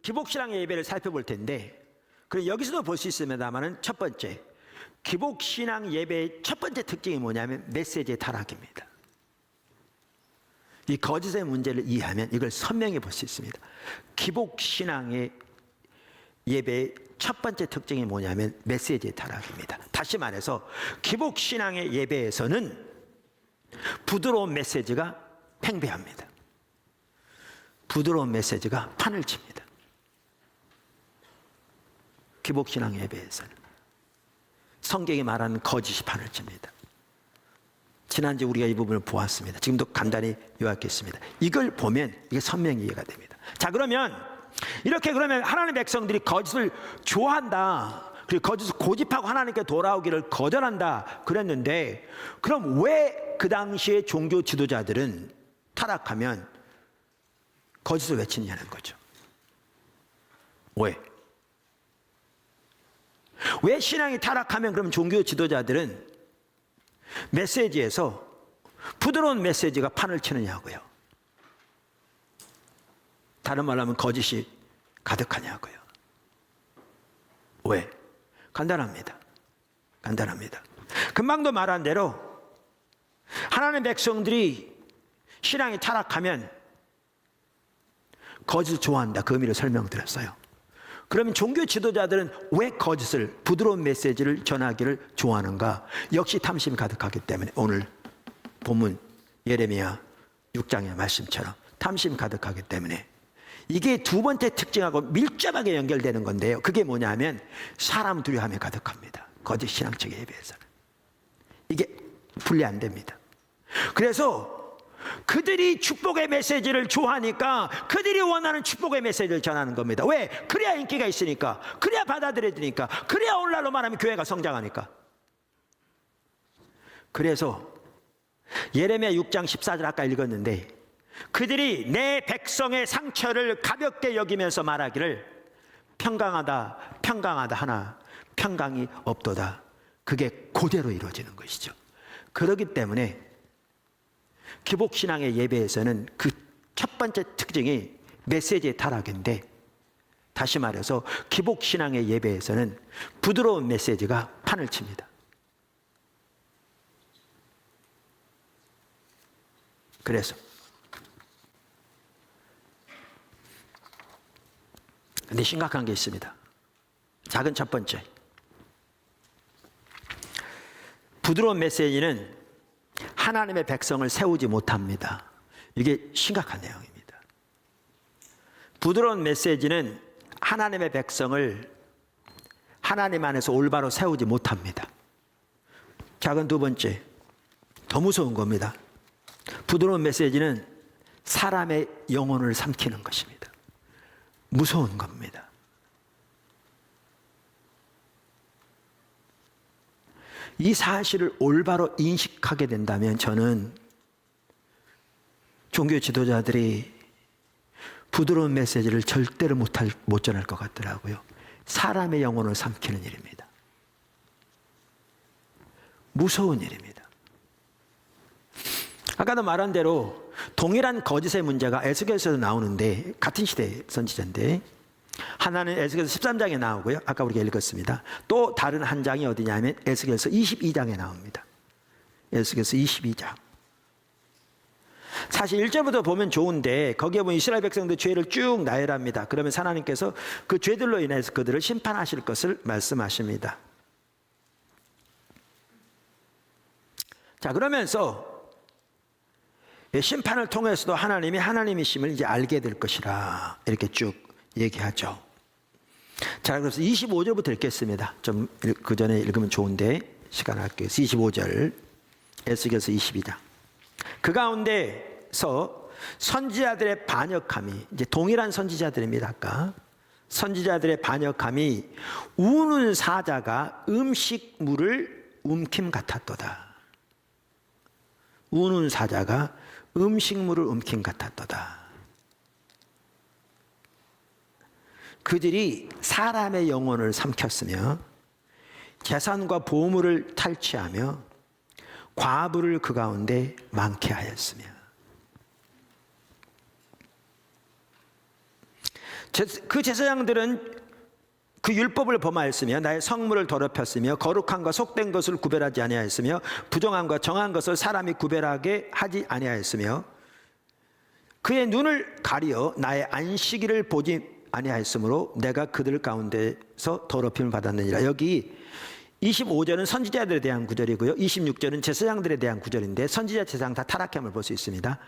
기복신앙의 예배를 살펴볼 텐데, 그럼 여기서도 볼 수 있습니다만은 첫 번째, 기복신앙 예배의 첫 번째 특징이 뭐냐면 메시지의 타락입니다. 이 거짓의 문제를 이해하면 이걸 선명히 볼 수 있습니다. 기복신앙의 예배의 첫 번째 특징이 뭐냐면 메시지의 타락입니다. 다시 말해서 기복신앙의 예배에서는 부드러운 메시지가 팽배합니다. 부드러운 메시지가 판을 칩니다. 기복신앙 예배에서는 성경이 말하는 거짓이 판을 칩니다. 지난주에 우리가 이 부분을 보았습니다. 지금도 간단히 요약했습니다. 이걸 보면 이게 선명히 이해가 됩니다. 자, 그러면 이렇게 그러면 하나님의 백성들이 거짓을 좋아한다, 그리고 거짓을 고집하고 하나님께 돌아오기를 거절한다 그랬는데, 그럼 왜 그 당시에 종교 지도자들은 타락하면 거짓을 외치느냐는 거죠. 왜 신앙이 타락하면 그럼 종교 지도자들은 메시지에서 부드러운 메시지가 판을 치느냐고요. 다른 말로 하면 거짓이 가득하냐고요. 왜? 간단합니다. 금방도 말한 대로 하나님의 백성들이 신앙이 타락하면 거짓을 좋아한다, 그 의미를 설명드렸어요. 그러면 종교 지도자들은 왜 거짓을, 부드러운 메시지를 전하기를 좋아하는가? 역시 탐심이 가득하기 때문에. 오늘 본문 예레미야 6장의 말씀처럼 탐심이 가득하기 때문에. 이게 두 번째 특징하고 밀접하게 연결되는 건데요, 그게 뭐냐면 사람 두려움에 가득합니다. 거짓 신앙적인 예배에서는 이게 분리 안 됩니다. 그래서 그들이 축복의 메시지를 좋아하니까 그들이 원하는 축복의 메시지를 전하는 겁니다. 왜? 그래야 인기가 있으니까, 그래야 받아들여지니까, 그래야 오늘날로 말하면 교회가 성장하니까. 그래서 예레미야 6장 14절 아까 읽었는데, 그들이 내 백성의 상처를 가볍게 여기면서 말하기를 평강하다 하나 평강이 없도다. 그게 그대로 이루어지는 것이죠. 그렇기 때문에 기복신앙의 예배에서는 그 첫 번째 특징이 메시지의 타락인데, 다시 말해서 기복신앙의 예배에서는 부드러운 메시지가 판을 칩니다. 그래서 근데 심각한 게 있습니다. 작은 첫 번째, 부드러운 메시지는 하나님의 백성을 세우지 못합니다. 이게 심각한 내용입니다. 부드러운 메시지는 하나님의 백성을 하나님 안에서 올바로 세우지 못합니다. 작은 두 번째, 더 무서운 겁니다. 부드러운 메시지는 사람의 영혼을 삼키는 것입니다. 무서운 겁니다. 이 사실을 올바로 인식하게 된다면 저는 종교 지도자들이 부드러운 메시지를 절대로 못 전할 것 같더라고요. 사람의 영혼을 삼키는 일입니다. 무서운 일입니다. 아까도 말한 대로 동일한 거짓의 문제가 에스겔서에서 나오는데, 같은 시대의 선지자인데, 하나는 에스겔서 13장에 나오고요, 아까 우리가 읽었습니다. 또 다른 한 장이 어디냐면 에스겔서 22장에 나옵니다. 에스겔서 22장. 사실 1절부터 보면 좋은데, 거기에 보면 이스라엘 백성들 죄를 쭉 나열합니다. 그러면 하나님께서 그 죄들로 인해서 그들을 심판하실 것을 말씀하십니다. 자, 그러면서 심판을 통해서도 하나님이 하나님이심을 이제 알게 될 것이라 이렇게 쭉 얘기하죠. 자, 그래서 25절부터 읽겠습니다. 좀 그 전에 읽으면 좋은데 시간 할게요. 25절, 에스겔서 22장. 그 가운데서 선지자들의 반역함이, 이제 동일한 선지자들입니다. 아까 선지자들의 반역함이 우는 사자가 음식물을 움킴 같았도다. 우는 사자가 음식물을 움킴 같았도다. 그들이 사람의 영혼을 삼켰으며 재산과 보물을 탈취하며 과부를 그 가운데 많게 하였으며. 그 제사장들은 그 율법을 범하였으며 나의 성물을 더럽혔으며 거룩한과 속된 것을 구별하지 아니하였으며 부정한과 정한 것을 사람이 구별하게 하지 아니하였으며 그의 눈을 가리어 나의 안식일을 보지 아니하였으므로 내가 그들 가운데서 더럽힘을 받았느니라. 여기 25절은 선지자들에 대한 구절이고요, 26절은 제사장들에 대한 구절인데 선지자, 제사장 다 타락함을 볼 수 있습니다.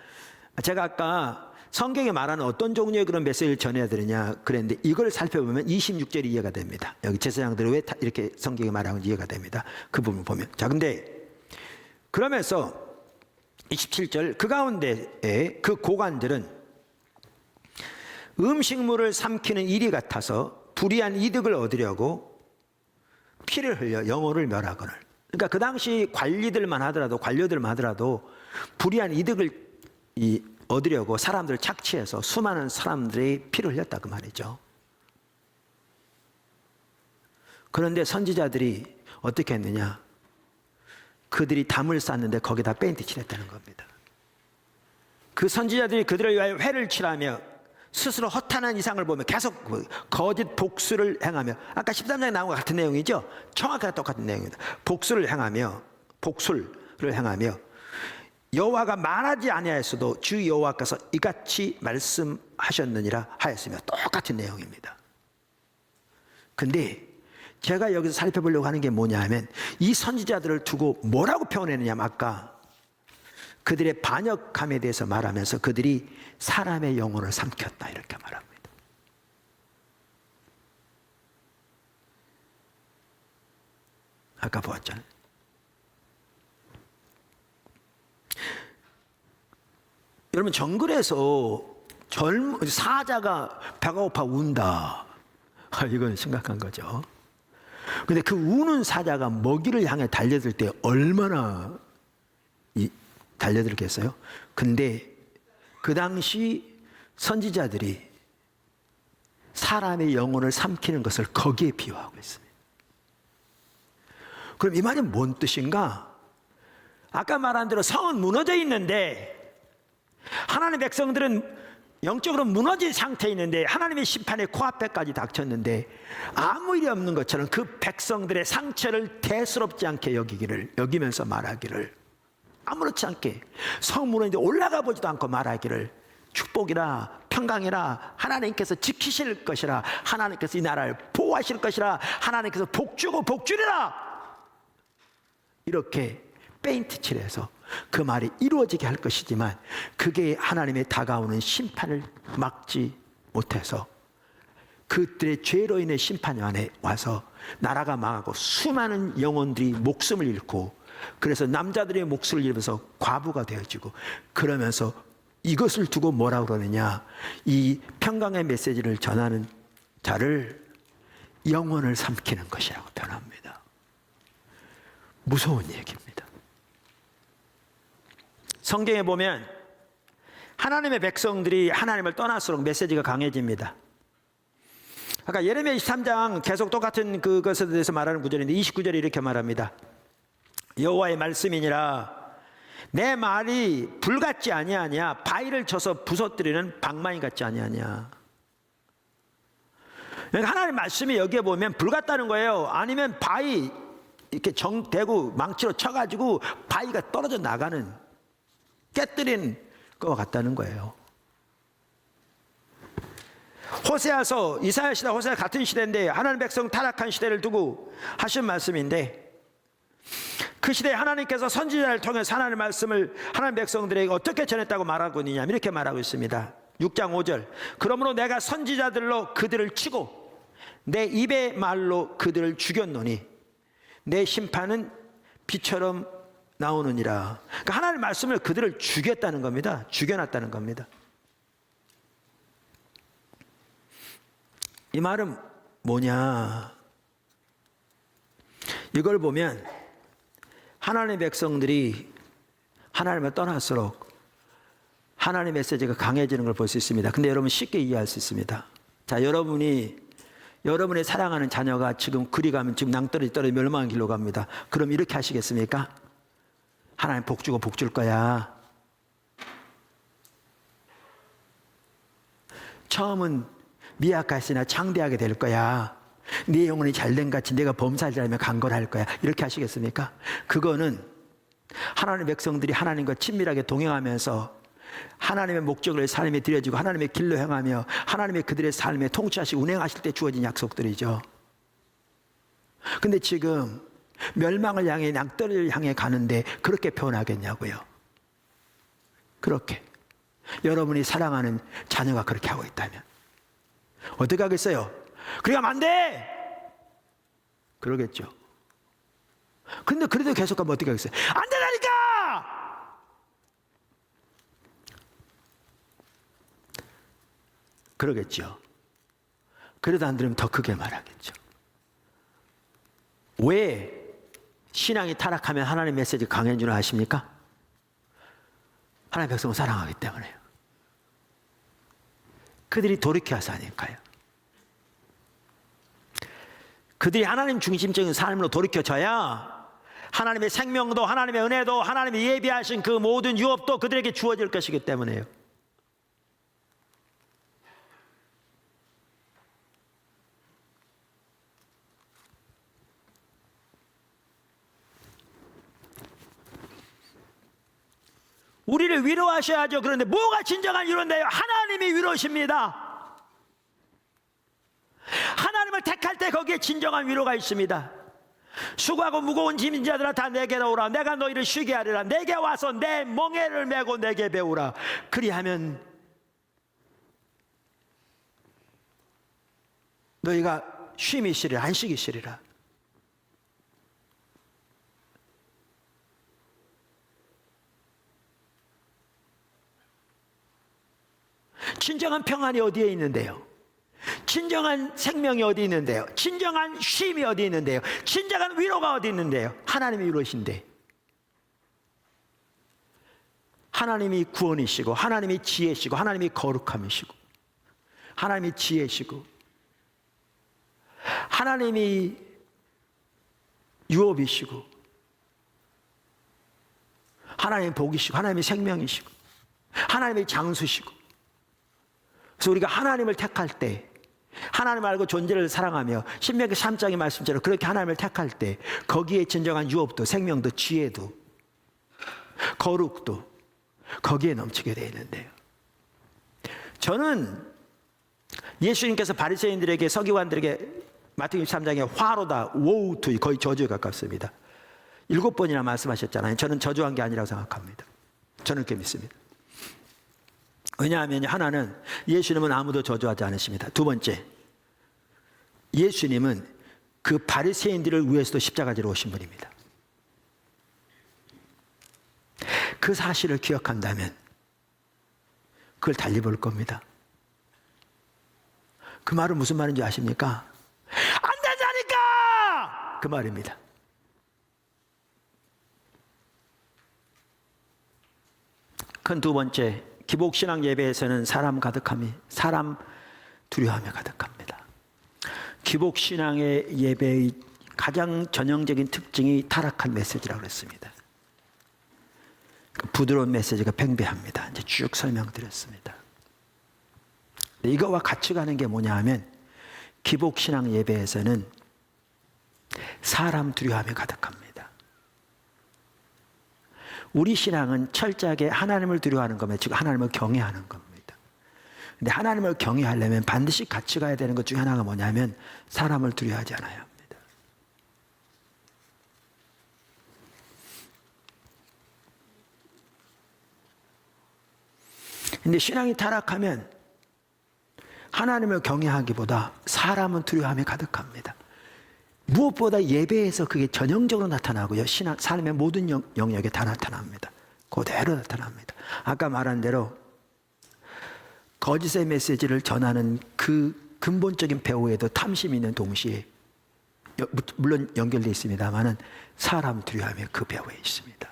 제가 아까 성경에 말하는 어떤 종류의 그런 메시지를 전해야 되느냐 그랬는데 이걸 살펴보면 26절이 이해가 됩니다. 여기 제사장들이 왜 이렇게 성경에 말하는 이해가 됩니다. 그 부분 보면. 자, 근데 그러면서 27절 그 가운데에 그 고관들은 음식물을 삼키는 일이 같아서 불의한 이득을 얻으려고 피를 흘려 영혼을 멸하거늘. 그러니까 그 당시 관료들만 하더라도 불의한 이득을 얻으려고 사람들을 착취해서 수많은 사람들이 피를 흘렸다 그 말이죠. 그런데 선지자들이 어떻게 했느냐? 그들이 담을 쌌는데 거기다 페인트 칠했다는 겁니다. 그 선지자들이 그들을 위하여 회를 칠하며 스스로 허탄한 이상을 보며 계속 거짓 복수를 행하며, 아까 13장에 나온 것 같은 내용이죠. 정확하게 똑같은 내용입니다. 복수를 행하며 여호와가 말하지 아니하였어도 주 여호와께서 이같이 말씀하셨느니라 하였으며 똑같은 내용입니다. 근데 제가 여기서 살펴보려고 하는 게 뭐냐 하면 이 선지자들을 두고 뭐라고 표현했느냐면 아까 그들의 반역함에 대해서 말하면서 그들이 사람의 영혼을 삼켰다 이렇게 말합니다. 아까 보았잖아요. 여러분 정글에서 사자가 배가 고파 운다. 이건 심각한 거죠. 근데 그 우는 사자가 먹이를 향해 달려들 때 얼마나 달려들겠어요? 근데 그 당시 선지자들이 사람의 영혼을 삼키는 것을 거기에 비유하고 있습니다. 그럼 이 말이 뭔 뜻인가? 아까 말한 대로 성은 무너져 있는데 하나님의 백성들은 영적으로 무너진 상태에 있는데 하나님의 심판에 코앞에까지 닥쳤는데 아무 일이 없는 것처럼 그 백성들의 상처를 대수롭지 않게 여기면서 말하기를, 아무렇지 않게 성 무너지는데 올라가 보지도 않고 말하기를 축복이라 평강이라 하나님께서 지키실 것이라 하나님께서 이 나라를 보호하실 것이라 하나님께서 복주고 복주리라 이렇게 페인트 칠해서 그 말이 이루어지게 할 것이지만 그게 하나님의 다가오는 심판을 막지 못해서 그들의 죄로 인해 심판이 안에 와서 나라가 망하고 수많은 영혼들이 목숨을 잃고, 그래서 남자들의 목숨을 잃어서 과부가 되어지고, 그러면서 이것을 두고 뭐라고 그러느냐, 이 평강의 메시지를 전하는 자를 영혼을 삼키는 것이라고 표현합니다. 무서운 얘기입니다. 성경에 보면 하나님의 백성들이 하나님을 떠날수록 메시지가 강해집니다. 아까 예레미야 23장 계속 똑같은 그것에 대해서 말하는 구절인데 29절에 이렇게 말합니다. 여호와의 말씀이니라 내 말이 불 같지 아니하냐, 바위를 쳐서 부서뜨리는 방망이 같지 아니하냐. 그러니까 하나님의 말씀이 여기에 보면 불 같다는 거예요. 아니면 바위 이렇게 대고 망치로 쳐가지고 바위가 떨어져 나가는, 깨뜨린 것 같다는 거예요. 호세아서, 이사야 시대, 호세아 같은 시대인데 하나님 백성 타락한 시대를 두고 하신 말씀인데, 그 시대에 하나님께서 선지자를 통해서 하나님의 말씀을 하나님 백성들에게 어떻게 전했다고 말하고 있느냐, 이렇게 말하고 있습니다. 6장 5절 그러므로 내가 선지자들로 그들을 치고 내 입의 말로 그들을 죽였노니 내 심판은 비처럼 나오느니라. 그러니까 하나님의 말씀을 그들을 죽였다는 겁니다. 죽여놨다는 겁니다. 이 말은 뭐냐? 이걸 보면 하나님의 백성들이 하나님을 떠날수록 하나님의 메시지가 강해지는 걸 볼 수 있습니다. 근데 여러분 쉽게 이해할 수 있습니다. 자, 여러분의 사랑하는 자녀가 지금 그리 가면 지금 낭떠러지 떨어져 멸망의 길로 갑니다. 그럼 이렇게 하시겠습니까? 하나님 복 주고 복 줄 거야. 처음은 미약하시나 창대하게 될 거야. 네 영혼이 잘된 같이 내가 범사자라면 강건할 거야. 이렇게 하시겠습니까? 그거는 하나님의 백성들이 하나님과 친밀하게 동행하면서 하나님의 목적을 삶에 들여지고 하나님의 길로 행하며 하나님의 그들의 삶에 통치하시고 운행하실 때 주어진 약속들이죠. 근데 지금 멸망을 향해 낭떠러지를 향해 가는데 그렇게 표현하겠냐고요. 그렇게 여러분이 사랑하는 자녀가 그렇게 하고 있다면 어떻게 하겠어요? 그래 하면 안 돼! 그러겠죠. 근데 그래도 계속 가면 어떻게 하겠어요? 안 되라니까! 그러겠죠. 그래도 안 들으면 더 크게 말하겠죠. 왜 신앙이 타락하면 하나님의 메시지가 강해진 줄 아십니까? 하나님의 백성을 사랑하기 때문에요. 그들이 돌이켜서 하니까요. 그들이 하나님 중심적인 삶으로 돌이켜져야 하나님의 생명도 하나님의 은혜도 하나님의 예비하신 그 모든 유업도 그들에게 주어질 것이기 때문에요. 우리를 위로하셔야죠. 그런데 뭐가 진정한 위로인데요? 하나님이 위로십니다. 하나님을 택할 때 거기에 진정한 위로가 있습니다. 수고하고 무거운 짐진 자들아 다 내게로 오라. 내가 너희를 쉬게 하리라. 내게 와서 내 멍에를 메고 내게 배우라. 그리하면 너희가 쉼이 있으리라. 안식이 있으리라. 진정한 평안이 어디에 있는데요? 진정한 생명이 어디 있는데요? 진정한 쉼이 어디 있는데요? 진정한 위로가 어디 있는데요? 하나님이 위로신데 하나님이 구원이시고 하나님이 지혜시고 하나님이 거룩함이시고 하나님이 지혜시고 하나님이 유업이시고 하나님이 복이시고 하나님이 생명이시고 하나님이 장수시고 그래서 우리가 하나님을 택할 때 하나님 알고 존재를 사랑하며 신명기 3장의 말씀처럼 그렇게 하나님을 택할 때 거기에 진정한 유업도 생명도 지혜도 거룩도 거기에 넘치게 되어 있는데요. 저는 예수님께서 바리새인들에게 서기관들에게 마태복음 23장에 화로다 woe to 거의 저주에 가깝습니다. 7번이나 말씀하셨잖아요. 저는 저주한 게 아니라고 생각합니다. 저는 그렇게 믿습니다. 왜냐하면 하나는 예수님은 아무도 저주하지 않으십니다. 두 번째, 예수님은 그 바리새인들을 위해서도 십자가지로 오신 분입니다. 그 사실을 기억한다면 그걸 달리 볼 겁니다. 그 말은 무슨 말인지 아십니까? 안 된다니까! 그 말입니다. 큰 두 번째, 기복신앙 예배에서는 사람 두려워하며 가득합니다. 기복신앙의 예배의 가장 전형적인 특징이 타락한 메시지라고 했습니다. 부드러운 메시지가 팽배합니다. 이제 쭉 설명드렸습니다. 이거와 같이 가는 게 뭐냐 하면 기복신앙 예배에서는 사람 두려워하며 가득합니다. 우리 신앙은 철저하게 하나님을 두려워하는 겁니다. 즉 하나님을 경외하는 겁니다. 근데 하나님을 경외하려면 반드시 같이 가야 되는 것 중에 하나가 뭐냐면 사람을 두려워하지 않아야 합니다. 근데 신앙이 타락하면 하나님을 경외하기보다 사람은 두려워함에 가득합니다. 무엇보다 예배에서 그게 전형적으로 나타나고요. 신앙, 삶의 모든 영역에 다 나타납니다. 그대로 나타납니다. 아까 말한 대로 거짓의 메시지를 전하는 그 근본적인 배후에도 탐심이 있는 동시에 물론 연결되어 있습니다만은 사람 두려워함의 그 배후에 있습니다.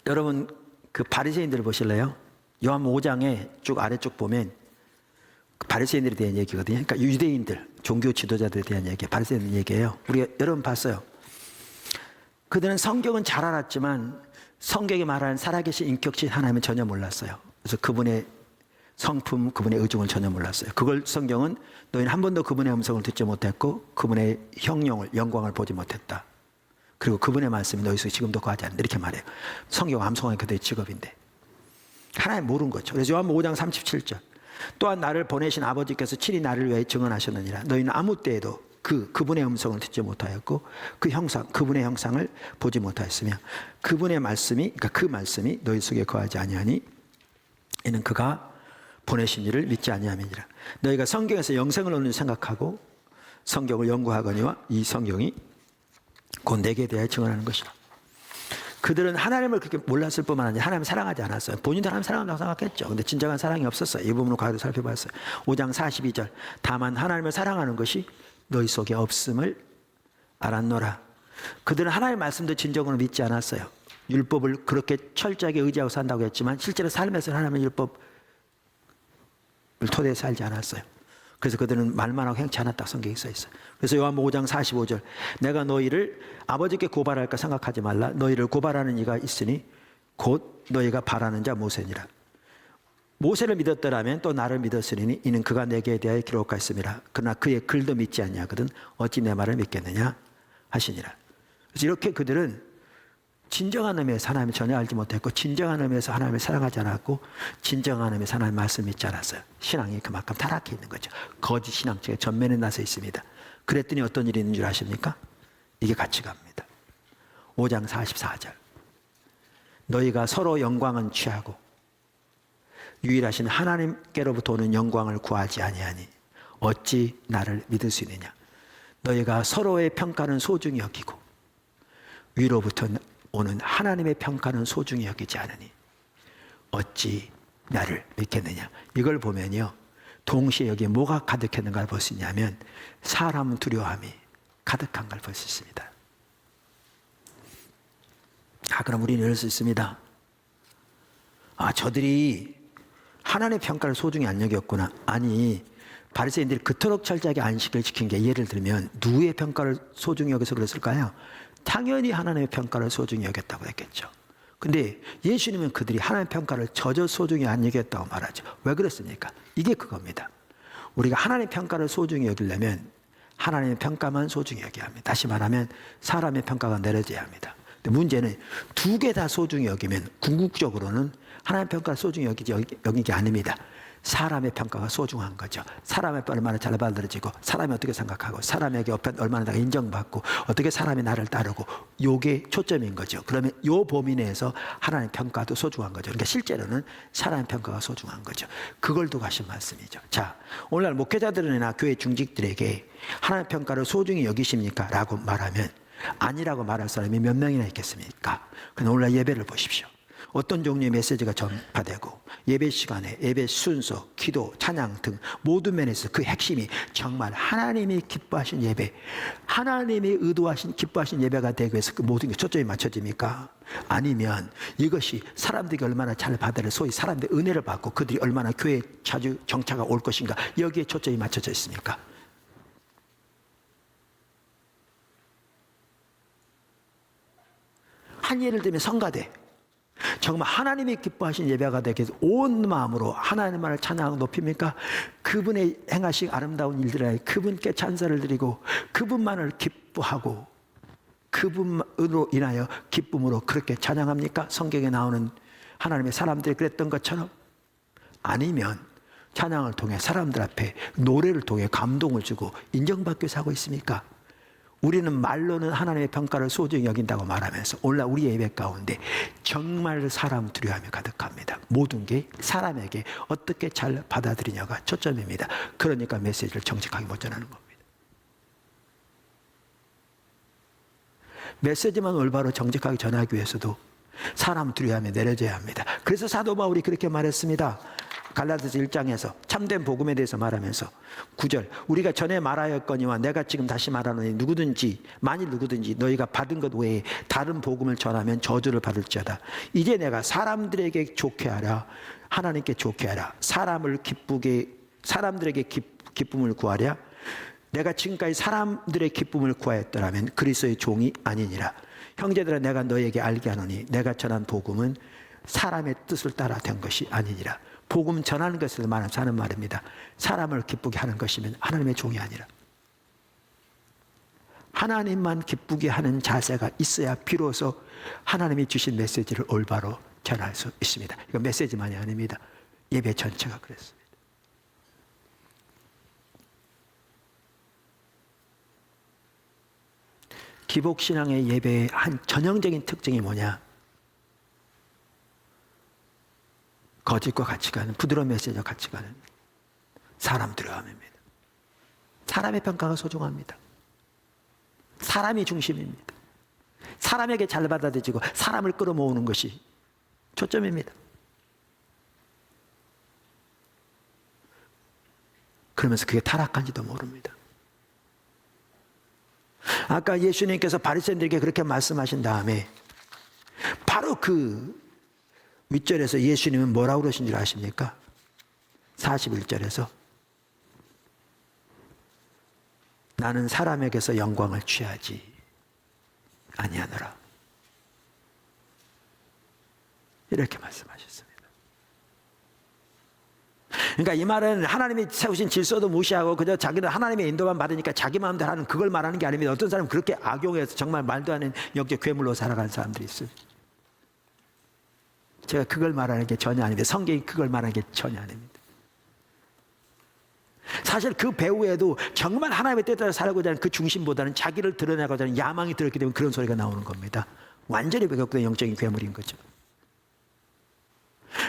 여러분 그 바리새인들을 보실래요? 요한복음 5장에 쭉 아래쪽 보면 그 바리새인들에 대한 얘기거든요. 그러니까 유대인들, 종교 지도자들에 대한 얘기, 바리새인들 얘기예요. 우리가 여러분 봤어요. 그들은 성경은 잘 알았지만 성경이 말하는 살아계신 인격신 하나님은 전혀 몰랐어요. 그래서 그분의 성품, 그분의 의중을 전혀 몰랐어요. 그걸 성경은 너희는 한 번도 그분의 음성을 듣지 못했고 그분의 형용을, 영광을 보지 못했다. 그리고 그분의 말씀이 너희 속에 지금도 거하지 않는다. 이렇게 말해요. 성경 암송하는 그들의 직업인데. 하나님 모르는 거죠. 그래서 요한복음 5장 37절. 또한 나를 보내신 아버지께서 친히 나를 위해 증언하셨느니라. 너희는 아무 때에도 그분의 음성을 듣지 못하였고 그분의 형상을 보지 못하였으며 그분의 말씀이, 그러니까 그 말씀이 너희 속에 거하지 아니하니 이는 그가 보내신 이를 믿지 아니함이니라. 너희가 성경에서 영생을 얻는 생각하고 성경을 연구하거니와 이 성경이 곧 내게 대하여 증언하는 것이라. 그들은 하나님을 그렇게 몰랐을 뿐만 아니라 하나님을 사랑하지 않았어요. 본인도 하나님 사랑한다고 생각했죠. 근데 진정한 사랑이 없었어요. 이 부분을 과거에 살펴봤어요. 5장 42절. 다만 하나님을 사랑하는 것이 너희 속에 없음을 알았노라. 그들은 하나님의 말씀도 진정으로 믿지 않았어요. 율법을 그렇게 철저하게 의지하고 산다고 했지만 실제로 삶에서 하나님의 율법을 토대에 살지 않았어요. 그래서 그들은 말만 하고 행치 않았다고 성경에 써 있어요. 그래서 요한복음 5장 45절. 내가 너희를 아버지께 고발할까 생각하지 말라. 너희를 고발하는 이가 있으니 곧 너희가 바라는 자 모세니라. 모세를 믿었더라면 또 나를 믿었으니 이는 그가 내게 대하여 기록하였음이라. 그러나 그의 글도 믿지 않냐거든 어찌 내 말을 믿겠느냐 하시니라. 그래서 이렇게 그들은 진정한 의미에서 하나님을 전혀 알지 못했고 진정한 의미에서 하나님을 사랑하지 않았고 진정한 의미에서 하나님의 말씀을 믿지 않았어요. 신앙이 그만큼 타락해 있는 거죠. 거짓 신앙체가 전면에 나서 있습니다. 그랬더니 어떤 일이 있는 줄 아십니까? 이게 같이 갑니다. 5장 44절. 너희가 서로 영광은 취하고 유일하신 하나님께로부터 오는 영광을 구하지 아니하니 어찌 나를 믿을 수 있느냐. 너희가 서로의 평가는 소중히 여기고 위로부터 오는 하나님의 평가는 소중히 여기지 않으니 어찌 나를 믿겠느냐. 이걸 보면요 동시에 여기에 뭐가 가득했는가를 볼 수 있냐면 사람 두려움이 가득한 걸 볼 수 있습니다. 그럼 우리는 이럴 수 있습니다. 저들이 하나님의 평가를 소중히 안 여겼구나. 아니 바리새인들이 그토록 철저하게 안식을 지킨 게 예를 들면 누구의 평가를 소중히 여겨서 그랬을까요? 당연히 하나님의 평가를 소중히 여겼다고 했겠죠. 근데 예수님은 그들이 하나님의 평가를 저저 소중히 안 여겼다고 말하죠. 왜 그랬습니까? 이게 그겁니다. 우리가 하나님의 평가를 소중히 여기려면 하나님의 평가만 소중히 여겨야 합니다. 다시 말하면 사람의 평가가 내려져야 합니다. 근데 문제는 두 개 다 소중히 여기면 궁극적으로는 하나님의 평가를 소중히 여기는 게 아닙니다. 사람의 평가가 소중한 거죠. 사람의 얼마나 잘 받아들여지고 사람이 어떻게 생각하고 사람에게 얼마나 내가 인정받고 어떻게 사람이 나를 따르고 요게 초점인 거죠. 그러면 요 범위 내에서 하나님의 평가도 소중한 거죠. 그러니까 실제로는 사람의 평가가 소중한 거죠. 그걸 두고 하신 말씀이죠. 자, 오늘날 목회자들이나 교회 중직들에게 하나님의 평가를 소중히 여기십니까? 라고 말하면 아니라고 말할 사람이 몇 명이나 있겠습니까? 그럼 오늘날 예배를 보십시오. 어떤 종류의 메시지가 전파되고 예배 시간에 예배 순서, 기도, 찬양 등 모든 면에서 그 핵심이 정말 하나님이 기뻐하신 예배, 하나님이 의도하신 기뻐하신 예배가 되기 위해서 그 모든 게 초점이 맞춰집니까? 아니면 이것이 사람들이 얼마나 잘 받아를 소위 사람들의 은혜를 받고 그들이 얼마나 교회에 자주 정착가 올 것인가 여기에 초점이 맞춰져 있습니까? 한 예를 들면 성가대. 정말 하나님이 기뻐하신 예배가 되기 위해서 온 마음으로 하나님만을 찬양하고 높입니까? 그분의 행하신 아름다운 일들에 그분께 찬사를 드리고 그분만을 기뻐하고 그분으로 인하여 기쁨으로 그렇게 찬양합니까? 성경에 나오는 하나님의 사람들이 그랬던 것처럼? 아니면 찬양을 통해 사람들 앞에 노래를 통해 감동을 주고 인정받기 위해서 하고 있습니까? 우리는 말로는 하나님의 평가를 소중히 여긴다고 말하면서 오늘날 우리 예배 가운데 정말 사람 두려움이 가득합니다. 모든 게 사람에게 어떻게 잘 받아들이냐가 초점입니다. 그러니까 메시지를 정직하게 못 전하는 겁니다. 메시지만 올바로 정직하게 전하기 위해서도 사람 두려움에 내려져야 합니다. 그래서 사도 바울이 그렇게 말했습니다. 갈라디아서 1장에서 참된 복음에 대해서 말하면서 9절 우리가 전에 말하였거니와 내가 지금 다시 말하노니 만일 누구든지 너희가 받은 것 외에 다른 복음을 전하면 저주를 받을지어다. 이제 내가 사람들에게 좋게 하라 하나님께 좋게 하라 사람들에게 기쁨을 구하랴 내가 지금까지 사람들의 기쁨을 구하였더라면 그리스도의 종이 아니니라. 형제들아, 내가 너에게 알게 하노니 내가 전한 복음은 사람의 뜻을 따라 된 것이 아니니라. 복음 전하는 것을 말하는 말입니다. 사람을 기쁘게 하는 것이면 하나님의 종이 아니라 하나님만 기쁘게 하는 자세가 있어야 비로소 하나님이 주신 메시지를 올바로 전할 수 있습니다. 이건 메시지만이 아닙니다. 예배 전체가 그랬습니다. 기복신앙의 예배의 한 전형적인 특징이 뭐냐? 거짓과 같이 가는, 부드러운 메시지와 같이 가는 사람들의 마음입니다. 사람의 평가가 소중합니다. 사람이 중심입니다. 사람에게 잘 받아들여지고 사람을 끌어모으는 것이 초점입니다. 그러면서 그게 타락한지도 모릅니다. 아까 예수님께서 바리새인들에게 그렇게 말씀하신 다음에 바로 그 윗절에서 예수님은 뭐라고 그러신 줄 아십니까? 41절에서 나는 사람에게서 영광을 취하지 아니하노라. 이렇게 말씀하셨습니다. 그러니까 이 말은 하나님이 세우신 질서도 무시하고 그저 자기는 하나님의 인도만 받으니까 자기 마음대로 하는 그걸 말하는 게 아닙니다. 어떤 사람은 그렇게 악용해서 정말 말도 안 되는 역적 괴물로 살아가는 사람들이 있어요. 제가 그걸 말하는 게 전혀 아닙니다. 성경이 그걸 말하는 게 전혀 아닙니다. 사실 그 배후에도 정말 하나님의 뜻에 따라 살고자 하는 그 중심보다는 자기를 드러내고자 하는 야망이 들었기 때문에 그런 소리가 나오는 겁니다. 완전히 왜곡된 영적인 괴물인 거죠.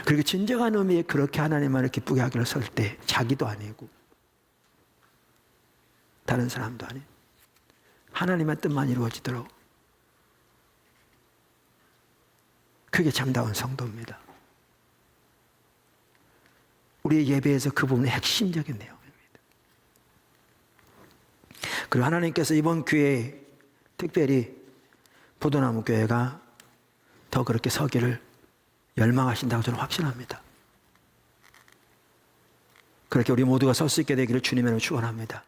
그리고 진정한 의미에 그렇게 하나님만을 기쁘게 하기를 설 때 자기도 아니고 다른 사람도 아니고 하나님의 뜻만 이루어지도록, 그게 참다운 성도입니다. 우리의 예배에서 그 부분은 핵심적인 내용입니다. 그리고 하나님께서 이번 교회에 특별히 포도나무 교회가 더 그렇게 서기를 열망하신다고 저는 확신합니다. 그렇게 우리 모두가 설 수 있게 되기를 주님으로 축원합니다.